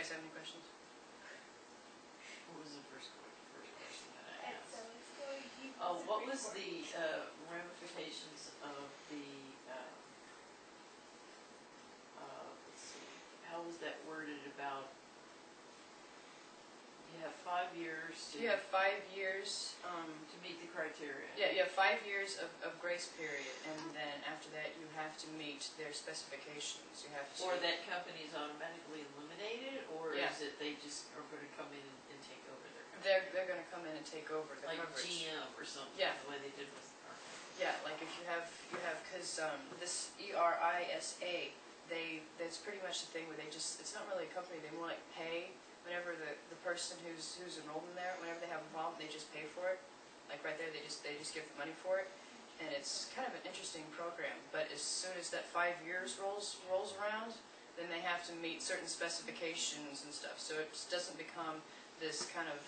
guys have any questions? What was the first question that I asked? Oh, what was the ramifications of the, let's see, how was that worded about, you have 5 years to... You have 5 years to meet the criteria. Yeah, you have 5 years of grace period, and then after that you have to meet their specifications. You have to... Or that company is automatically eliminated, or Yeah. is it they just are going to come in and take over their company? They're going to come in and take over the like coverage. GM or something, Yeah. the way they did with the car. Yeah, like if you have, because this ERISA, that's pretty much the thing where they just, it's not really a company, they more like pay whenever the person who's enrolled in there, whenever they have a problem, they just pay for it. Like right there, they just give the money for it. And it's kind of an interesting program, but as soon as that 5 years rolls around, then they have to meet certain specifications and stuff. So it doesn't become this kind of,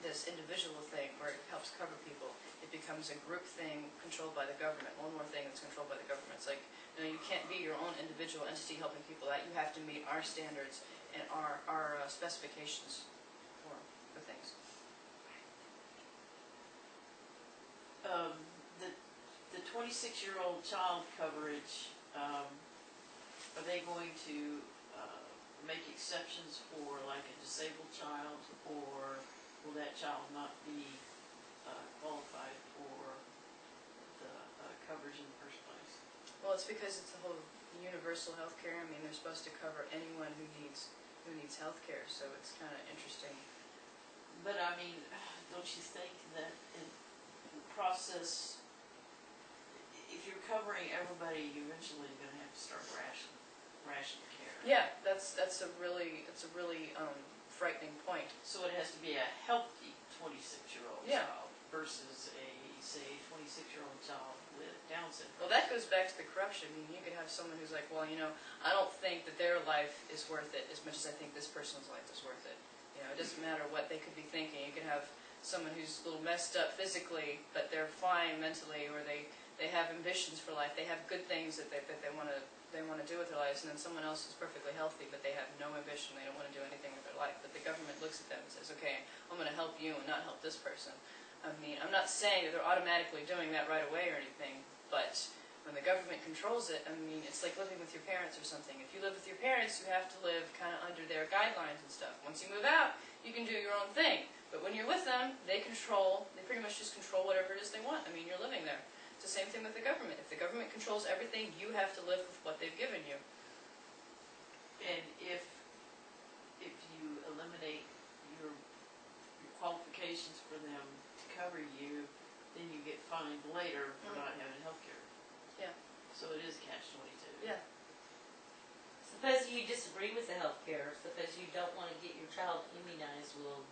this individual thing where it helps cover people. It becomes a group thing controlled by the government, one more thing that's controlled by the government. It's like, you know, you can't be your own individual entity helping people out. You have to meet our standards and our specifications for things. The 26-year-old child coverage, are they going to make exceptions for like a disabled child, or will that child not be qualified for the coverage in the first place? Well, it's because it's the whole universal health care. I mean, they're supposed to cover anyone who needs health care, so it's kind of interesting. But I mean, don't you think that in the process, if you're covering everybody, you're eventually going to have to start ration care? Yeah, that's a really frightening point. So it has to be a healthy 26-year-old Yeah. child versus a, say, 26-year-old child with Down syndrome. Well, that goes back to the corruption. I mean, you could have someone who's like, well, you know, I don't think that their life is worth it as much as I think this person's life is worth it. You know, it doesn't matter what they could be thinking. You could have someone who's a little messed up physically, but they're fine mentally, or they have ambitions for life. They have good things that they want to do with their lives, and then someone else is perfectly healthy, but they have no ambition. They don't want to do anything with their life. But the government looks at them and says, okay, I'm going to help you and not help this person. I mean, I'm not saying that they're automatically doing that right away or anything, but when the government controls it, I mean, it's like living with your parents or something. If you live with your parents, you have to live kind of under their guidelines and stuff. Once you move out, you can do your own thing. But when you're with them, they pretty much just control whatever it is they want. I mean, you're living there. It's the same thing with the government. If the government controls everything, you have to live with what they've given you. And if you eliminate your qualifications for them to cover you, then you get fined later for not having health care. Yeah. So it is catch-22. Yeah. Suppose you disagree with the health care. Suppose you don't want to get your child immunized. Will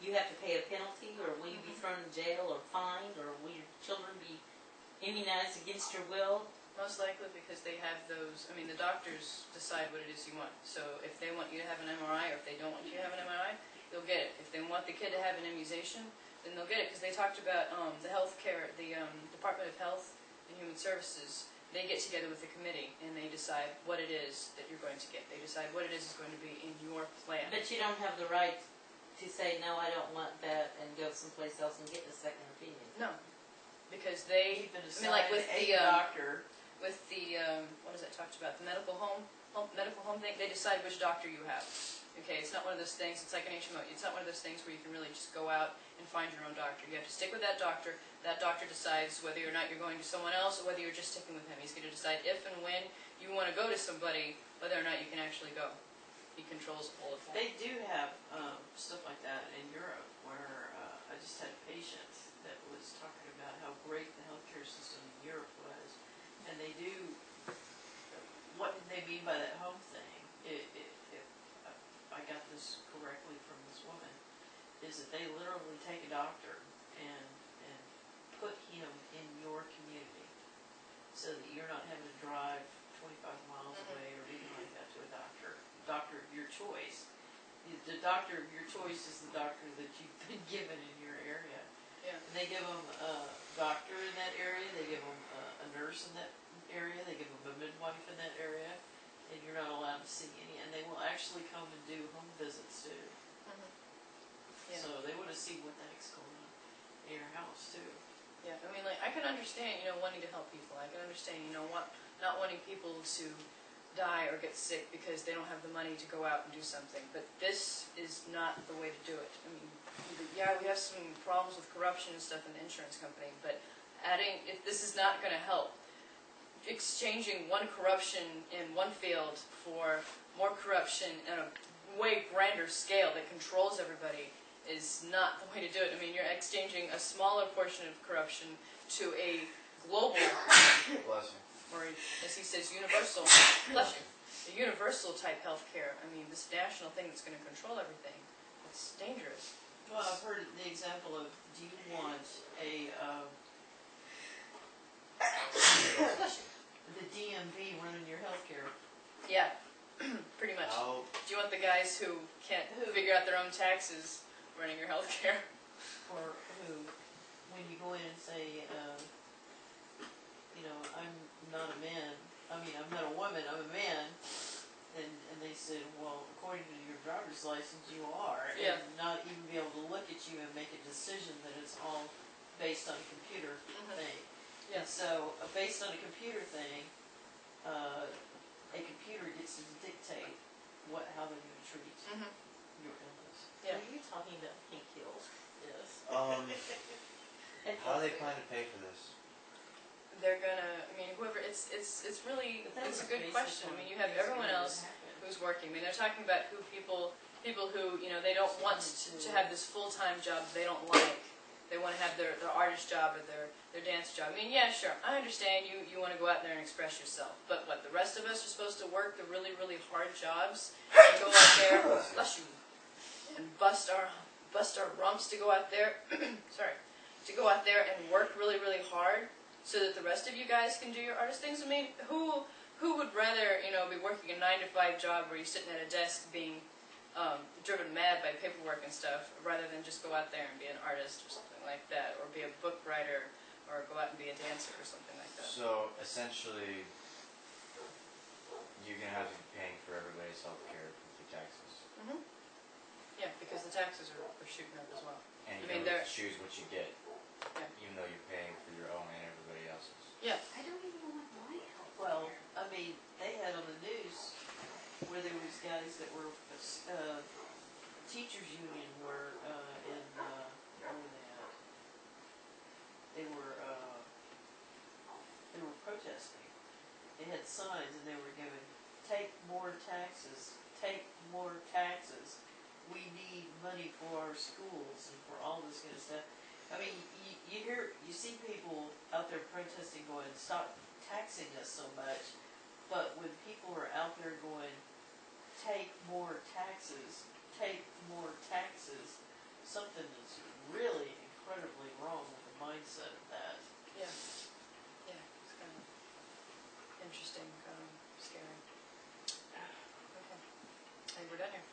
you have to pay a penalty, or will you be thrown in jail or fined, or will your children be immunized against your will? Most likely because they have those, I mean, the doctors decide what it is you want. So if they want you to have an MRI, or if they don't want you to have an MRI, they'll get it. If they want the kid to have an immunization, then they'll get it. Because they talked about the health care, the Department of Health and Human Services, they get together with the committee and they decide what it is that you're going to get. They decide what it is going to be in your plan. But you don't have the right to say, no, I don't want that, and go someplace else and get a second opinion. No, because they, Even I mean, like with the doctor. With the what is that talked about? The medical home thing. They decide which doctor you have. Okay, it's not one of those things. It's like an HMO. It's not one of those things where you can really just go out and find your own doctor. You have to stick with that doctor. That doctor decides whether or not you're going to someone else, or whether you're just sticking with him. He's going to decide if and when you want to go to somebody, whether or not you can actually go. He controls all of that. They do have stuff like that in Europe, where I just had a patient that was talking about how great the healthcare system in Europe was, and they do. What did they mean by that home thing? If I got this correctly from this woman, is that they literally take a doctor and put him in your community, so that you're not having to drive 25 miles away or anything like that to a doctor of your choice. The doctor of your choice is the doctor that you've been given in your area. Yeah. And they give them a doctor in that area, they give them a nurse in that area, they give them a midwife in that area, and you're not allowed to see any and they will actually come and do home visits too. Yeah. So they want to see what the heck's going on in your house too. Yeah, I mean, like, I can understand, wanting to help people. I can understand, not wanting people to die or get sick because they don't have the money to go out and do something. But this is not the way to do it. I mean, yeah, we have some problems with corruption and stuff in the insurance company, but if this is not going to help, exchanging one corruption in one field for more corruption in a way grander scale that controls everybody is not the way to do it. I mean, you're exchanging a smaller portion of corruption to a global, Blessing. or as he says, universal, bless you, a universal type healthcare. I mean, this national thing that's going to control everything. It's dangerous. Well, I've heard the example of, do you want the DMV running your healthcare? Yeah, pretty much. How, Do you want the guys who can't figure out their own taxes running your healthcare? Or who, when you go in and say, I'm not a man, I'm not a woman, I'm a man, and they said, well, according to your driver's license, you are, Yeah. and not even be able to look at you and make a decision that it's all based on a computer thing. Yeah. And so, based on a computer thing, a computer gets to dictate how they're going to treat your illness. Yeah. Are you talking about pink hills? Yes. And how do they plan to pay for this? They're gonna, whoever, it's really, But that it's a was good based question. on You have things everyone that else happened. who's working. They're talking about people who, they don't want to have this full-time job they don't like. They want to have their artist job or their dance job. Yeah, sure, I understand you want to go out there and express yourself. But what, the rest of us are supposed to work the really, really hard jobs and go out there, bless you, and bust our rumps to go out there, sorry, to go out there and work really, really hard so that the rest of you guys can do your artist things? Who would rather, be working a 9-to-5 job where you're sitting at a desk being driven mad by paperwork and stuff, rather than just go out there and be an artist or something like that, or be a book writer, or go out and be a dancer or something like that? So, essentially, you're going to have to be paying for everybody's health care with your taxes. Yeah, because the taxes are shooting up as well. And you I mean, don't they're- get to choose what you get, Yeah. even though you're paying for your own and everybody else's. Yeah. I don't even want my help. Well, they had on the news where there was guys that were teachers union were where were they at? They were protesting. They had signs and they were giving, take more taxes, take more taxes. We need money for our schools and for all this kind of stuff. You see people out there protesting going, stop taxing us so much. But when people are out there going, take more taxes, something is really incredibly wrong with the mindset of that. Yeah. Yeah, it's kind of interesting, scary. Okay. I think we're done here.